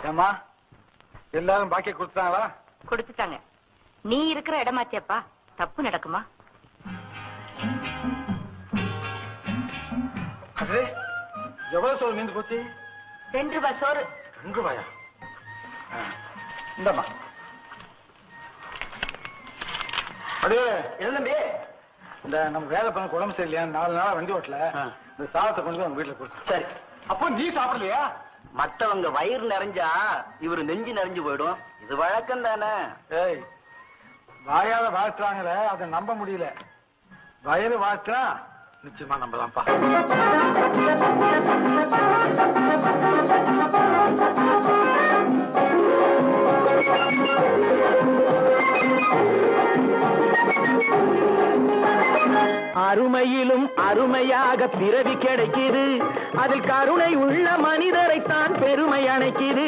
ஏமா எல்லாரும் பாக்கி கொடுத்தாங்களா? கொடுத்துட்டாங்க. நீ இருக்கிற இடமாச்சேப்பா, தப்பு நடக்குமா? அது எவ்வளவு சோறு மீந்து போச்சு? 2 ரூபாய் சோறு. 2 ரூபாயா? இந்தம்மா. அடே தம்பி, இந்த நம்ம வேலை பண்ண உடம்பு சரியில்லையா, 4 நாளா வண்டி ஓட்டல, இந்த சாதத்தை கொண்டு போய் அவங்க வீட்டுல கொடுத்து. சரி. அப்போ நீ சாப்பிடலையா? மத்தவங்க வயிறு நிறைஞ்சா இவரு நெஞ்சு நிறைஞ்சு போயிடும். இது வழக்கம் தானே. ஏய், வாயால வாழ்த்துறாங்களே, அதை நம்ப முடியல. வயிறு வாழ்த்தா நிச்சயமா நம்பலாம்ப்பா. அருமையிலும் அருமையாக பிறவி கிடைக்குது, அதில் கருணை உள்ள மனிதரைத்தான் பெருமை அணைக்குது.